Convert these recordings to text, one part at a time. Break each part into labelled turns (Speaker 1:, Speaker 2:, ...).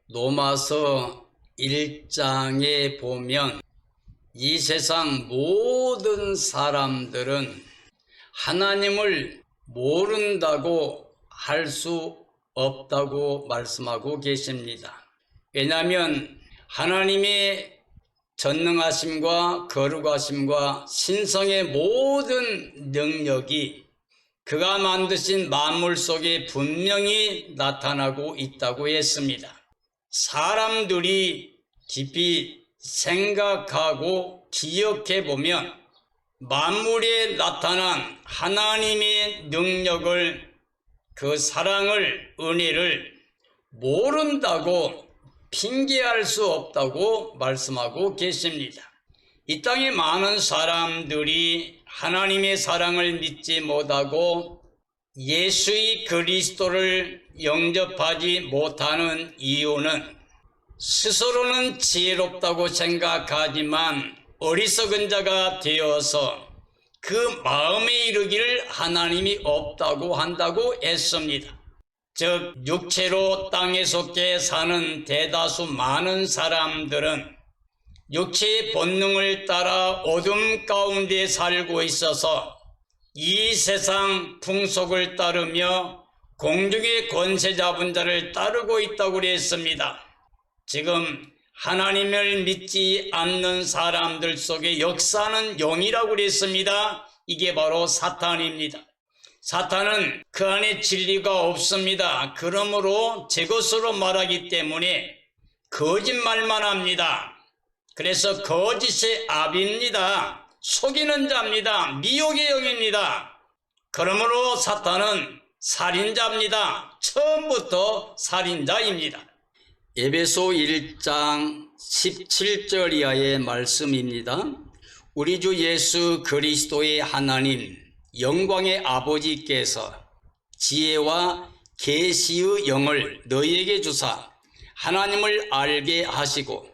Speaker 1: 로마서 1장에 보면 이 세상 모든 사람들은 하나님을 모른다고 할 수 없다고 말씀하고 계십니다. 왜냐하면 하나님의 전능하심과 거룩하심과 신성의 모든 능력이 그가 만드신 만물 속에 분명히 나타나고 있다고 했습니다. 사람들이 깊이 생각하고 기억해 보면 만물에 나타난 하나님의 능력을, 그 사랑을, 은혜를 모른다고 핑계할 수 없다고 말씀하고 계십니다. 이 땅에 많은 사람들이 하나님의 사랑을 믿지 못하고 예수의 그리스도를 영접하지 못하는 이유는 스스로는 지혜롭다고 생각하지만 어리석은 자가 되어서 그 마음에 이르기를 하나님이 없다고 한다고 했습니다. 즉 육체로 땅에 속해 사는 대다수 많은 사람들은 육체의 본능을 따라 어둠 가운데 살고 있어서 이 세상 풍속을 따르며 공중의 권세 잡은 자를 따르고 있다고 그랬습니다. 지금 하나님을 믿지 않는 사람들 속에 역사하는 영이라고 그랬습니다. 이게 바로 사탄입니다. 사탄은 그 안에 진리가 없습니다. 그러므로 제 것으로 말하기 때문에 거짓말만 합니다. 그래서 거짓의 압입니다. 속이는 자입니다. 미혹의 영입니다. 그러므로 사탄은 살인자입니다. 처음부터 살인자입니다. 에베소 1장 17절 이하의 말씀입니다. 우리 주 예수 그리스도의 하나님 영광의 아버지께서 지혜와 계시의 영을 너희에게 주사 하나님을 알게 하시고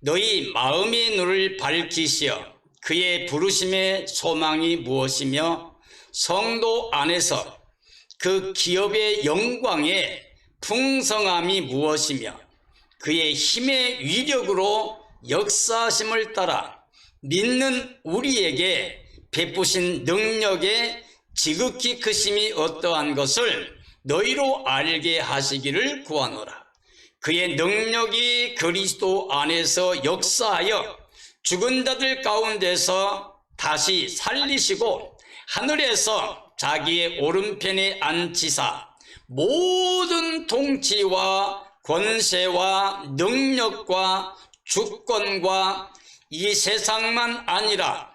Speaker 1: 너희 마음의 눈을 밝히시어 그의 부르심의 소망이 무엇이며 성도 안에서 그 기업의 영광의 풍성함이 무엇이며 그의 힘의 위력으로 역사하심을 따라 믿는 우리에게 베푸신 능력의 지극히 크심이 어떠한 것을 너희로 알게 하시기를 구하노라. 그의 능력이 그리스도 안에서 역사하여 죽은 자들 가운데서 다시 살리시고 하늘에서 자기의 오른편에 앉히사 모든 통치와 권세와 능력과 주권과 이 세상만 아니라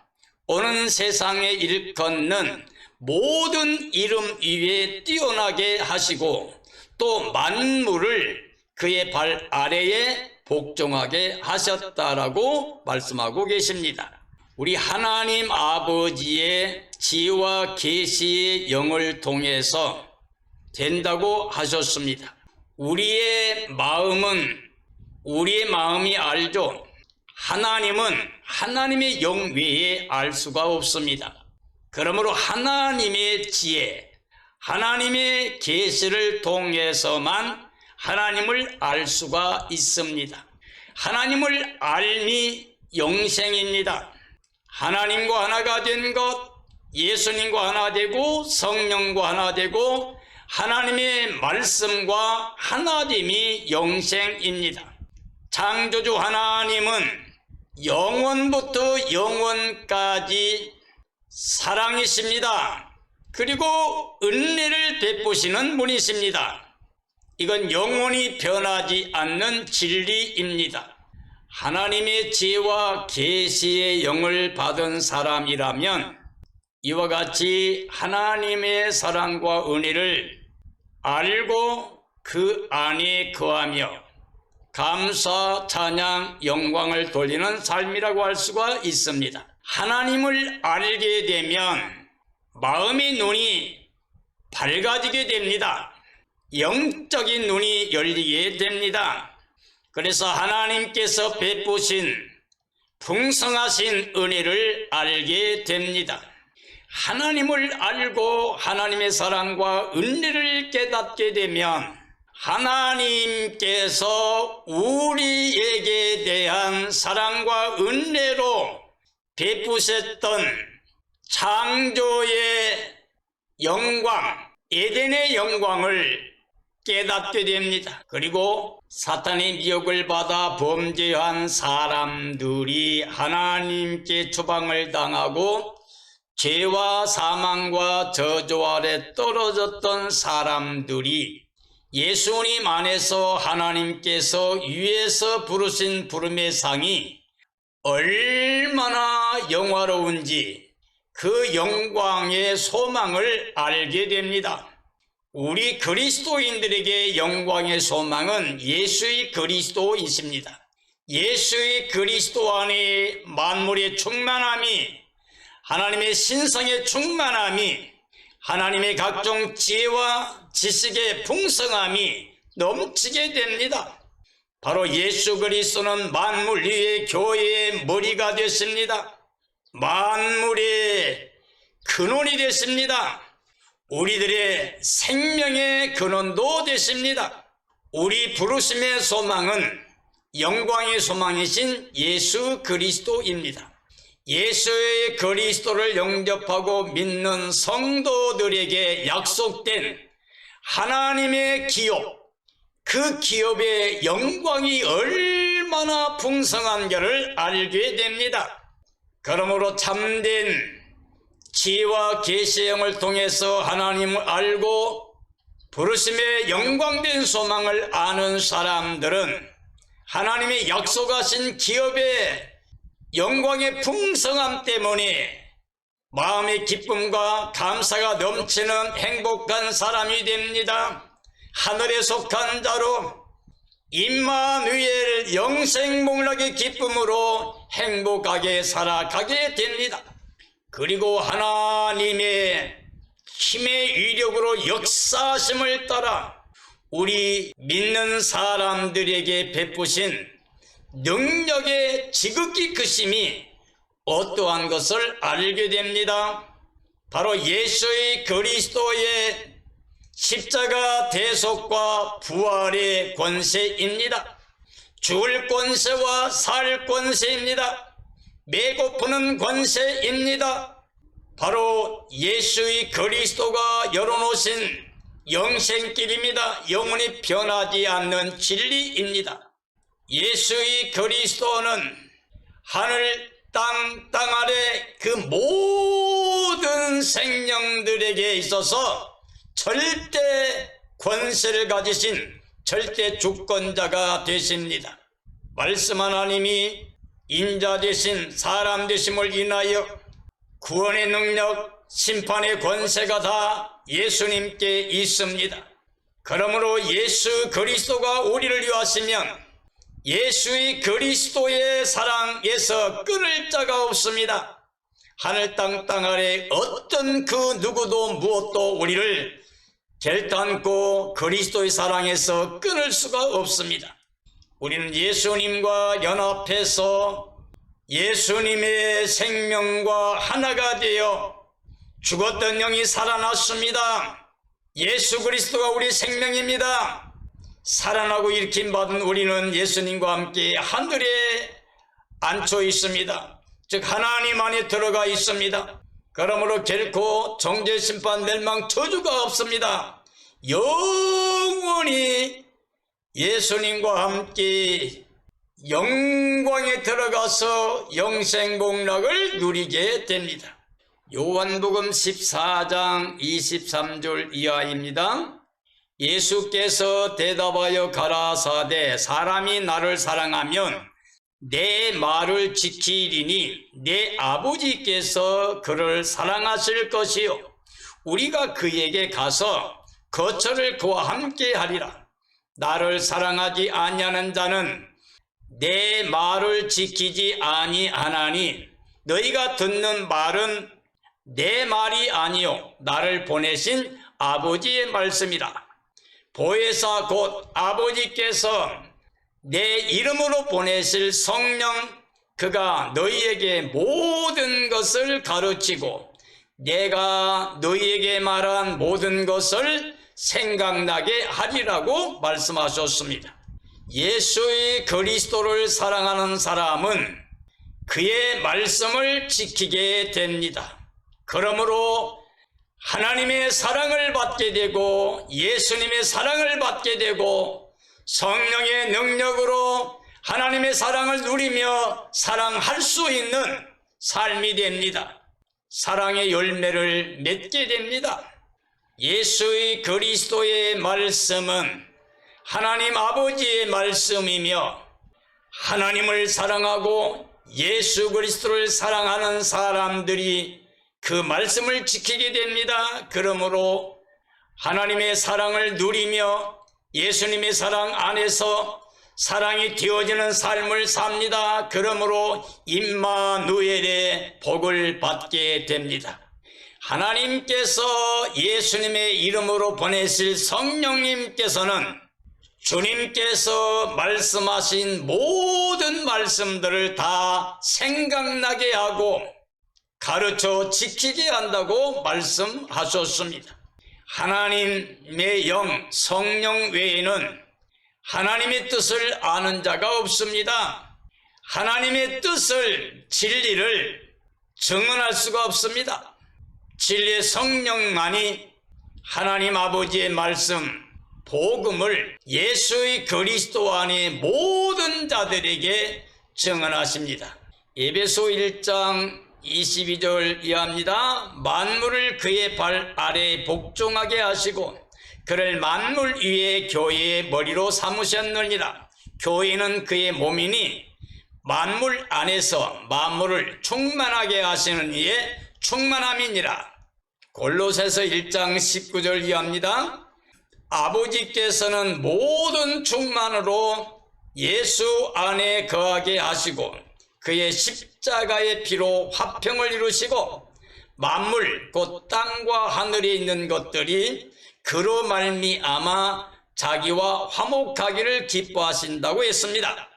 Speaker 1: 오는 세상에 일컫는 모든 이름 위에 뛰어나게 하시고 또 만물을 그의 발 아래에 복종하게 하셨다라고 말씀하고 계십니다. 우리 하나님 아버지의 지혜와 계시의 영을 통해서 된다고 하셨습니다. 우리의 마음이 알죠. 하나님은 하나님의 영 외에 알 수가 없습니다. 그러므로 하나님의 지혜, 하나님의 계시를 통해서만 하나님을 알 수가 있습니다. 하나님을 알미 영생입니다. 하나님과 하나가 된 것, 예수님과 하나 되고 성령과 하나 되고 하나님의 말씀과 하나됨이 영생입니다. 창조주 하나님은 영원부터 영원까지 사랑이십니다. 그리고 은혜를 베푸시는 분이십니다. 이건 영원히 변하지 않는 진리입니다. 하나님의 지혜와 계시의 영을 받은 사람이라면 이와 같이 하나님의 사랑과 은혜를 알고 그 안에 거하며 감사, 찬양, 영광을 돌리는 삶이라고 할 수가 있습니다. 하나님을 알게 되면 마음의 눈이 밝아지게 됩니다. 영적인 눈이 열리게 됩니다. 그래서 하나님께서 베푸신 풍성하신 은혜를 알게 됩니다. 하나님을 알고 하나님의 사랑과 은혜를 깨닫게 되면 하나님께서 우리에게 대한 사랑과 은혜로 베푸셨던 창조의 영광, 에덴의 영광을 깨닫게 됩니다. 그리고 사탄의 미혹을 받아 범죄한 사람들이 하나님께 추방을 당하고 죄와 사망과 저주 아래 떨어졌던 사람들이 예수님 안에서 하나님께서 위에서 부르신 부름의 상이 얼마나 영화로운지 그 영광의 소망을 알게 됩니다. 우리 그리스도인들에게 영광의 소망은 예수의 그리스도이십니다. 예수의 그리스도 안에 만물의 충만함이, 하나님의 신성의 충만함이, 하나님의 각종 지혜와 지식의 풍성함이 넘치게 됩니다. 바로 예수 그리스도는 만물 위의 교회의 머리가 되십니다. 만물의 근원이 되십니다. 우리들의 생명의 근원도 되십니다. 우리 부르심의 소망은 영광의 소망이신 예수 그리스도입니다. 예수의 그리스도를 영접하고 믿는 성도들에게 약속된 하나님의 기업, 그 기업의 영광이 얼마나 풍성한가를 알게 됩니다. 그러므로 참된 지혜와 계시의 영을 통해서 하나님을 알고 부르심의 영광된 소망을 아는 사람들은 하나님의 약속하신 기업의 영광의 풍성함 때문에 마음의 기쁨과 감사가 넘치는 행복한 사람이 됩니다. 하늘에 속한 자로 임마누엘 영생복락의 기쁨으로 행복하게 살아가게 됩니다. 그리고 하나님의 힘의 위력으로 역사하심을 따라 우리 믿는 사람들에게 베푸신 능력의 지극히 크심이 어떠한 것을 알게 됩니다. 바로 예수의 그리스도의 십자가 대속과 부활의 권세입니다. 죽을 권세와 살 권세입니다. 배고프는 권세입니다. 바로 예수의 그리스도가 열어놓으신 영생길입니다. 영원히 변하지 않는 진리입니다. 예수의 그리스도는 하늘 땅 아래 그 모든 생명들에게 있어서 절대 권세를 가지신 절대 주권자가 되십니다. 말씀 하나님이 인자 되신 사람 되심을 인하여 구원의 능력, 심판의 권세가 다 예수님께 있습니다. 그러므로 예수 그리스도가 우리를 위하시면 예수의 그리스도의 사랑에서 끊을 자가 없습니다. 하늘 땅 아래 어떤 그 누구도 무엇도 우리를 결단코 그리스도의 사랑에서 끊을 수가 없습니다. 우리는 예수님과 연합해서 예수님의 생명과 하나가 되어 죽었던 영이 살아났습니다. 예수 그리스도가 우리 생명입니다. 살아나고 일으킴 받은 우리는 예수님과 함께 하늘에 앉혀 있습니다. 즉 하나님 안에 들어가 있습니다. 그러므로 결코 정죄, 심판, 멸망, 저주가 없습니다. 영원히 예수님과 함께 영광에 들어가서 영생복락을 누리게 됩니다. 요한복음 14장 23절 이하입니다. 예수께서 대답하여 가라사대 사람이 나를 사랑하면 내 말을 지키리니 내 아버지께서 그를 사랑하실 것이요 우리가 그에게 가서 거처를 그와 함께 하리라. 나를 사랑하지 아니하는 자는 내 말을 지키지 아니하나니 너희가 듣는 말은 내 말이 아니요 나를 보내신 아버지의 말씀이라. 보혜사 곧 아버지께서 내 이름으로 보내실 성령 그가 너희에게 모든 것을 가르치고 내가 너희에게 말한 모든 것을 생각나게 하리라고 말씀하셨습니다. 예수의 그리스도를 사랑하는 사람은 그의 말씀을 지키게 됩니다. 그러므로 하나님의 사랑을 받게 되고 예수님의 사랑을 받게 되고 성령의 능력으로 하나님의 사랑을 누리며 사랑할 수 있는 삶이 됩니다. 사랑의 열매를 맺게 됩니다. 예수의 그리스도의 말씀은 하나님 아버지의 말씀이며 하나님을 사랑하고 예수 그리스도를 사랑하는 사람들이 그 말씀을 지키게 됩니다. 그러므로 하나님의 사랑을 누리며 예수님의 사랑 안에서 사랑이 되어지는 삶을 삽니다. 그러므로 임마누엘의 복을 받게 됩니다. 하나님께서 예수님의 이름으로 보내실 성령님께서는 주님께서 말씀하신 모든 말씀들을 다 생각나게 하고 가르쳐 지키게 한다고 말씀하셨습니다. 하나님의 영 성령 외에는 하나님의 뜻을 아는 자가 없습니다. 하나님의 뜻을 진리를 증언할 수가 없습니다. 진리의 성령만이 하나님 아버지의 말씀 복음을 예수의 그리스도 안에 모든 자들에게 증언하십니다. 에베소 1장 22절 이하입니다. 만물을 그의 발 아래에 복종하게 하시고 그를 만물 위에 교회의 머리로 삼으셨느니라. 교회는 그의 몸이니 만물 안에서 만물을 충만하게 하시는 이의 충만함이니라. 골로새서 1장 19절 이하입니다. 아버지께서는 모든 충만으로 예수 안에 거하게 하시고 그의 십자가의 피로 화평을 이루시고 만물 곧 땅과 하늘에 있는 것들이 그로 말미암아 자기와 화목하기를 기뻐하신다고 했습니다.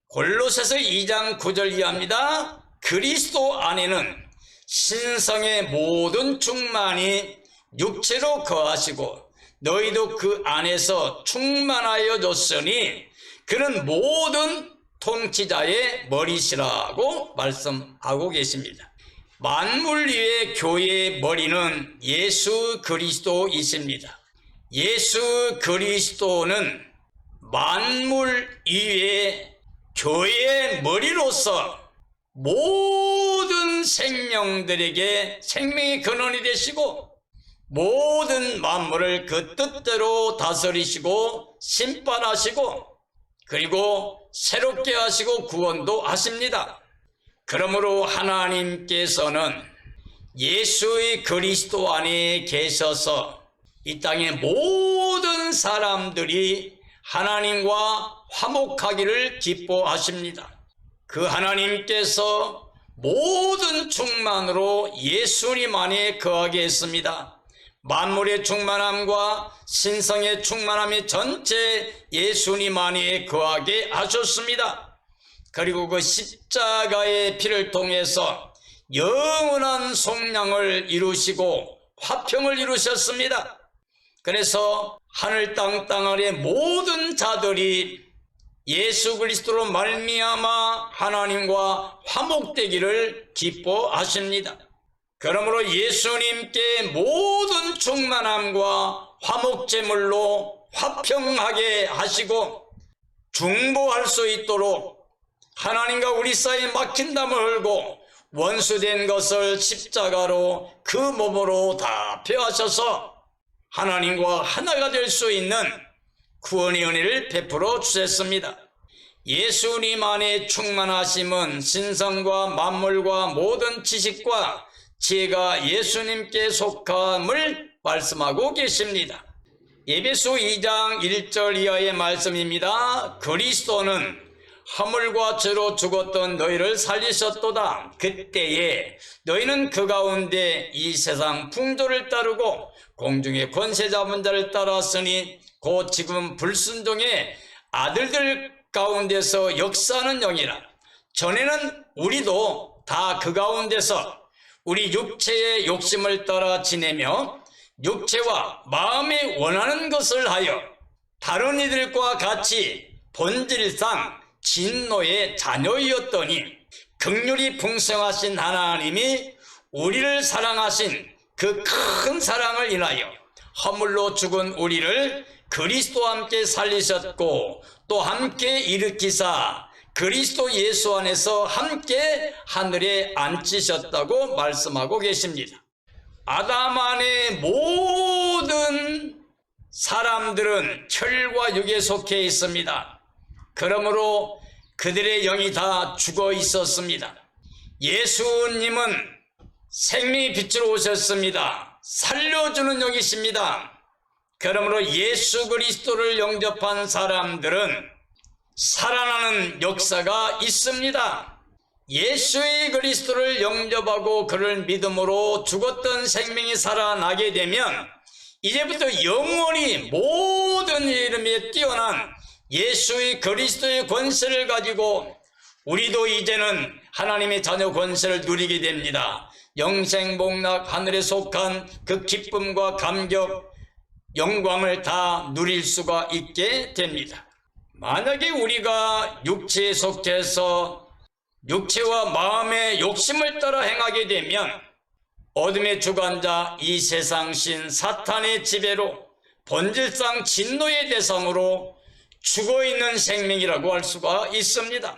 Speaker 1: 골로새서 2장 9절 이하입니다. 그리스도 안에는 신성의 모든 충만이 육체로 거하시고 너희도 그 안에서 충만하여 졌으니 그는 모든 통치자의 머리시라고 말씀하고 계십니다. 만물 위의 교회의 머리는 예수 그리스도이십니다. 예수 그리스도는 만물 위의 교회의 머리로서 모든 생명들에게 생명의 근원이 되시고 모든 만물을 그 뜻대로 다스리시고 심판하시고 그리고 새롭게 하시고 구원도 하십니다. 그러므로 하나님께서는 예수의 그리스도 안에 계셔서 이 땅의 모든 사람들이 하나님과 화목하기를 기뻐하십니다. 그 하나님께서 모든 충만으로 예수님 안에 거하게 했습니다. 만물의 충만함과 신성의 충만함이 전체 예수님 안에 거하게 하셨습니다. 그리고 그 십자가의 피를 통해서 영원한 속량을 이루시고 화평을 이루셨습니다. 그래서 하늘 땅 아래 모든 자들이 예수 그리스도로 말미암아 하나님과 화목되기를 기뻐하십니다. 그러므로 예수님께 모든 충만함과 화목제물로 화평하게 하시고 중보할 수 있도록 하나님과 우리 사이에 막힌 담을 헐고 원수된 것을 십자가로 그 몸으로 다 폐하셔서 하나님과 하나가 될 수 있는 구원의 은혜를 베풀어 주셨습니다. 예수님 안에 충만하심은 신성과 만물과 모든 지식과 지혜가 예수님께 속함을 말씀하고 계십니다. 에베소 2장 1절 이하의 말씀입니다. 그리스도는 허물과 죄로 죽었던 너희를 살리셨도다. 그때에 너희는 그 가운데 이 세상 풍조를 따르고 공중의 권세 잡은 자를 따랐으니 곧 지금 불순종의 아들들 가운데서 역사하는 영이라. 전에는 우리도 다 그 가운데서 우리 육체의 욕심을 따라 지내며 육체와 마음이 원하는 것을 하여 다른 이들과 같이 본질상 진노의 자녀이었더니 긍휼이 풍성하신 하나님이 우리를 사랑하신 그 큰 사랑을 인하여 허물로 죽은 우리를 그리스도와 함께 살리셨고 또 함께 일으키사 그리스도 예수 안에서 함께 하늘에 앉히셨다고 말씀하고 계십니다. 아담 안에 모든 사람들은 혈과 육에 속해 있습니다. 그러므로 그들의 영이 다 죽어 있었습니다. 예수님은 생명의 빛으로 오셨습니다. 살려주는 영이십니다. 그러므로 예수 그리스도를 영접한 사람들은 살아나는 역사가 있습니다. 예수의 그리스도를 영접하고 그를 믿음으로 죽었던 생명이 살아나게 되면 이제부터 영원히 모든 이름에 뛰어난 예수의 그리스도의 권세를 가지고 우리도 이제는 하나님의 자녀 권세를 누리게 됩니다. 영생복락 하늘에 속한 그 기쁨과 감격, 영광을 다 누릴 수가 있게 됩니다. 만약에 우리가 육체에 속해서 육체와 마음의 욕심을 따라 행하게 되면 어둠의 주관자 이 세상신 사탄의 지배로 본질상 진노의 대상으로 죽어있는 생명이라고 할 수가 있습니다.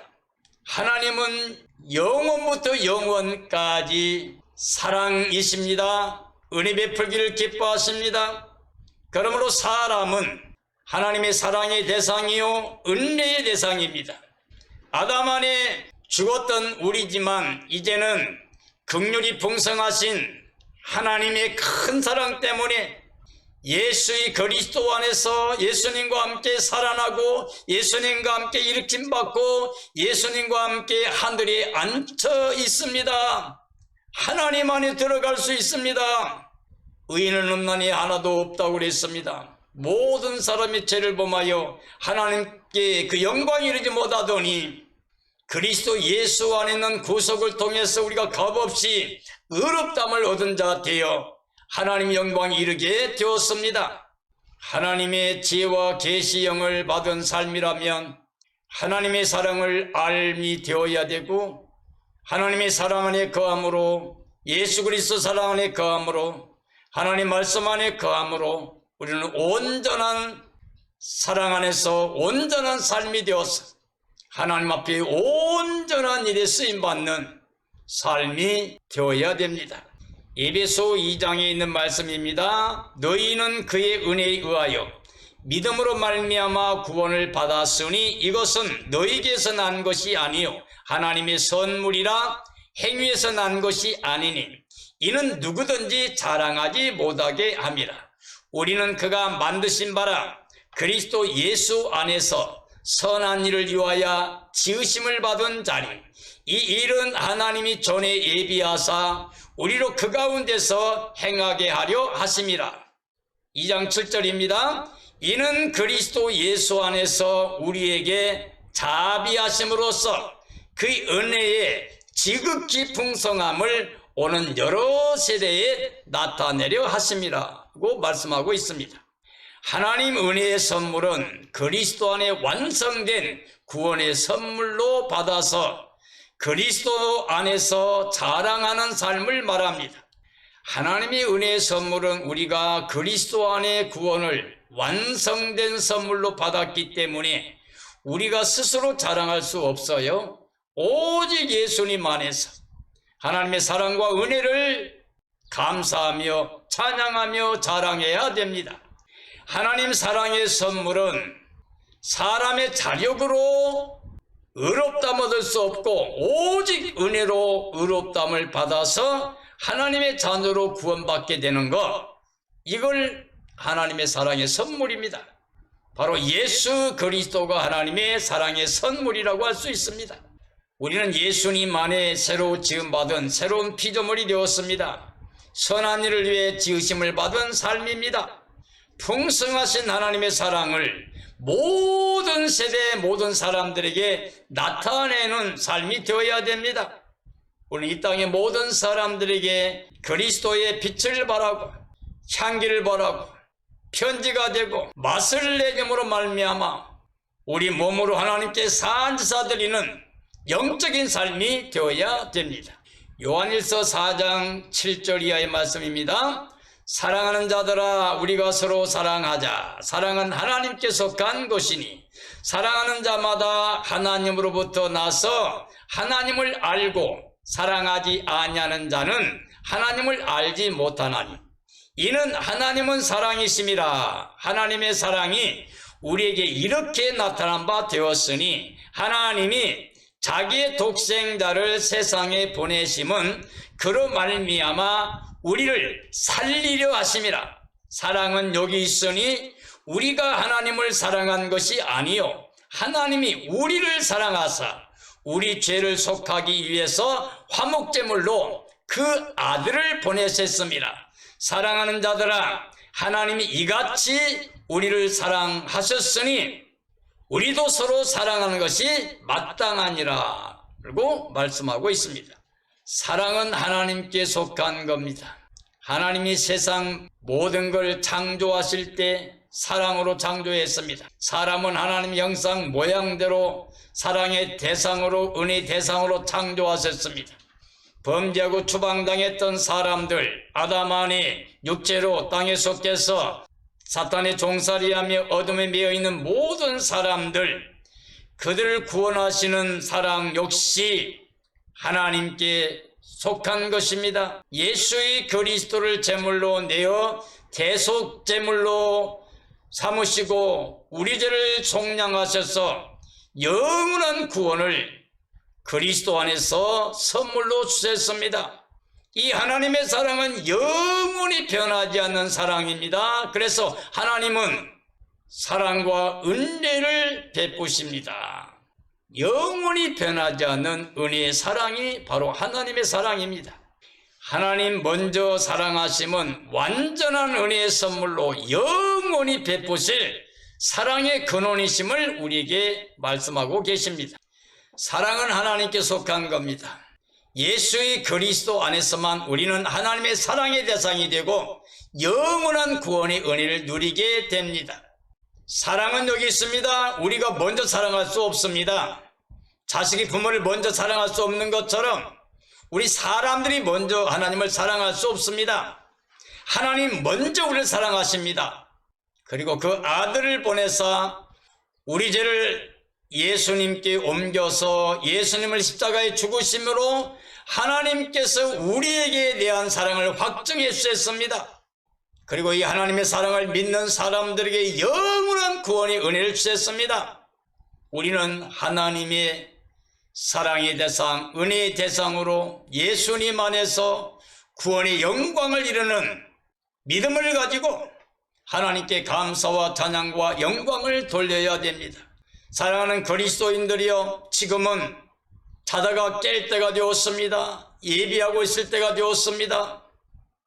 Speaker 1: 하나님은 영원부터 영원까지 사랑이십니다. 은혜 베풀기를 기뻐하십니다. 그러므로 사람은 하나님의 사랑의 대상이요 은혜의 대상입니다. 아담 안에 죽었던 우리지만 이제는 긍휼이 풍성하신 하나님의 큰 사랑 때문에 예수의 그리스도 안에서 예수님과 함께 살아나고 예수님과 함께 일으킴받고 예수님과 함께 하늘에 앉혀 있습니다. 하나님 안에 들어갈 수 있습니다. 의인은 없나니 하나도 없다고 그랬습니다. 모든 사람이 죄를 범하여 하나님께 그 영광이 이르지 못하더니 그리스도 예수 안에 있는 구속을 통해서 우리가 값없이 의롭다함을 얻은 자 되어 하나님 영광이 이르게 되었습니다. 하나님의 지혜와 계시형을 받은 삶이라면 하나님의 사랑을 알미 되어야 되고 하나님의 사랑 안에 거함으로 예수 그리스도 사랑 안에 거함으로 하나님 말씀 안에 거함으로 우리는 온전한 사랑 안에서 온전한 삶이 되어서 하나님 앞에 온전한 일에 쓰임받는 삶이 되어야 됩니다. 에베소 2장에 있는 말씀입니다. 너희는 그의 은혜에 의하여 믿음으로 말미암아 구원을 받았으니 이것은 너희에게서 난 것이 아니요 하나님의 선물이라 행위에서 난 것이 아니니 이는 누구든지 자랑하지 못하게 함이라. 우리는 그가 만드신 바라 그리스도 예수 안에서 선한 일을 위하여 지으심을 받은 자리 이 일은 하나님이 전에 예비하사 우리로 그 가운데서 행하게 하려 하심이라. 2장 7절입니다. 이는 그리스도 예수 안에서 우리에게 자비하심으로써 그 은혜의 지극히 풍성함을 오는 여러 세대에 나타내려 하심이라고 말씀하고 있습니다. 하나님 은혜의 선물은 그리스도 안에 완성된 구원의 선물로 받아서 그리스도 안에서 자랑하는 삶을 말합니다. 하나님의 은혜의 선물은 우리가 그리스도 안에 구원을 완성된 선물로 받았기 때문에 우리가 스스로 자랑할 수 없어요. 오직 예수님 안에서 하나님의 사랑과 은혜를 감사하며 찬양하며 자랑해야 됩니다. 하나님 사랑의 선물은 사람의 자력으로 의롭다함 얻을 수 없고 오직 은혜로 의롭다함을 받아서 하나님의 자녀로 구원받게 되는 것, 이걸 하나님의 사랑의 선물입니다. 바로 예수 그리스도가 하나님의 사랑의 선물이라고 할 수 있습니다. 우리는 예수님 안에 새로 지음받은 새로운 피조물이 되었습니다. 선한 일을 위해 지으심을 받은 삶입니다. 풍성하신 하나님의 사랑을 모든 세대 모든 사람들에게 나타내는 삶이 되어야 됩니다. 우리는 이 땅의 모든 사람들에게 그리스도의 빛을 발하고 향기를 바라고 편지가 되고 맛을 내줌으로 말미암아 우리 몸으로 하나님께 산지사 드리는 영적인 삶이 되어야 됩니다. 요한일서 4장 7절 이하의 말씀입니다. 사랑하는 자들아, 우리가 서로 사랑하자. 사랑은 하나님께 속한 것이니 사랑하는 자마다 하나님으로부터 나서 하나님을 알고 사랑하지 아니하는 자는 하나님을 알지 못하나니 이는 하나님은 사랑이심이라. 하나님의 사랑이 우리에게 이렇게 나타난 바 되었으니 하나님이 자기의 독생자를 세상에 보내심은 그로 말미암아 우리를 살리려 하심이라. 사랑은 여기 있으니 우리가 하나님을 사랑한 것이 아니요 하나님이 우리를 사랑하사 우리 죄를 속하기 위해서 화목제물로 그 아들을 보내셨습니다. 사랑하는 자들아, 하나님이 이같이 우리를 사랑하셨으니 우리도 서로 사랑하는 것이 마땅하니라 라고 말씀하고 있습니다. 사랑은 하나님께 속한 겁니다. 하나님이 세상 모든 걸 창조하실 때 사랑으로 창조했습니다. 사람은 하나님 형상 모양대로 사랑의 대상으로, 은혜의 대상으로 창조하셨습니다. 범죄하고 추방당했던 사람들, 아담아니 육체로 땅에 속해서 사탄의 종살이하며 어둠에 매여있는 모든 사람들, 그들을 구원하시는 사랑 역시 하나님께 속한 것입니다. 예수의 그리스도를 제물로 내어 대속 제물로 삼으시고 우리 죄를 속량하셔서 영원한 구원을 그리스도 안에서 선물로 주셨습니다. 이 하나님의 사랑은 영원히 변하지 않는 사랑입니다. 그래서 하나님은 사랑과 은혜를 베푸십니다. 영원히 변하지 않는 은혜의 사랑이 바로 하나님의 사랑입니다. 하나님 먼저 사랑하심은 완전한 은혜의 선물로 영원히 베푸실 사랑의 근원이심을 우리에게 말씀하고 계십니다. 사랑은 하나님께 속한 겁니다. 예수의 그리스도 안에서만 우리는 하나님의 사랑의 대상이 되고 영원한 구원의 은혜를 누리게 됩니다. 사랑은 여기 있습니다. 우리가 먼저 사랑할 수 없습니다. 자식이 부모를 먼저 사랑할 수 없는 것처럼 우리 사람들이 먼저 하나님을 사랑할 수 없습니다. 하나님 먼저 우리를 사랑하십니다. 그리고 그 아들을 보내사 우리 죄를 예수님께 옮겨서 예수님을 십자가에 죽으심으로 하나님께서 우리에게 대한 사랑을 확증해 주셨습니다. 그리고 이 하나님의 사랑을 믿는 사람들에게 영원한 구원의 은혜를 주셨습니다. 우리는 하나님의 사랑의 대상, 은혜의 대상으로 예수님 안에서 구원의 영광을 이루는 믿음을 가지고 하나님께 감사와 찬양과 영광을 돌려야 됩니다. 사랑하는 그리스도인들이여, 지금은 자다가 깰 때가 되었습니다. 예비하고 있을 때가 되었습니다.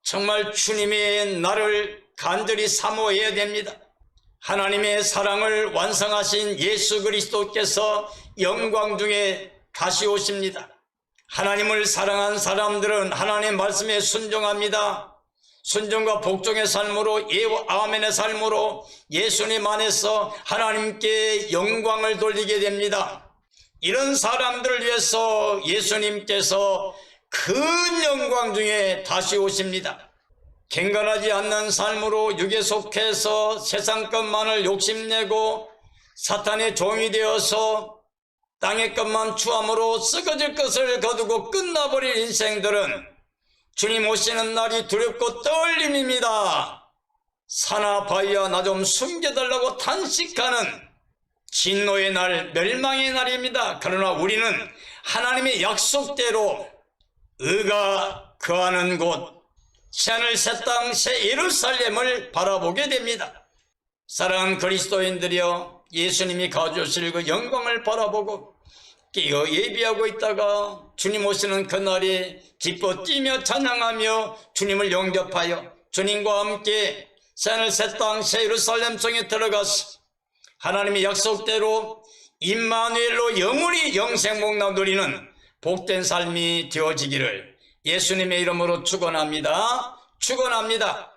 Speaker 1: 정말 주님의 나를 간절히 사모해야 됩니다. 하나님의 사랑을 완성하신 예수 그리스도께서 영광 중에 다시 오십니다. 하나님을 사랑한 사람들은 하나님의 말씀에 순종합니다. 순종과 복종의 삶으로, 예와 아멘의 삶으로 예수님 안에서 하나님께 영광을 돌리게 됩니다. 이런 사람들을 위해서 예수님께서 큰 영광 중에 다시 오십니다. 갱간하지 않는 삶으로 육에 속해서 세상 것만을 욕심내고 사탄의 종이 되어서 땅의 것만 추함으로 썩어질 것을 거두고 끝나버릴 인생들은 주님 오시는 날이 두렵고 떨림입니다. 사나 바위야 나 좀 숨겨달라고 탄식하는 진노의 날, 멸망의 날입니다. 그러나 우리는 하나님의 약속대로 의가 거하는 곳, 새하늘 새 땅 새 예루살렘을 바라보게 됩니다. 사랑하는 그리스도인들이여, 예수님이 가져오실 그 영광을 바라보고 깨어 예비하고 있다가 주님 오시는 그날에 기뻐 뛰며 찬양하며 주님을 영접하여 주님과 함께 새하늘 새 땅 새 예루살렘 성에 들어가서 하나님의 약속대로 임마누엘로 영원히 영생복락 누리는 복된 삶이 되어지기를 예수님의 이름으로 축원합니다. 축원합니다.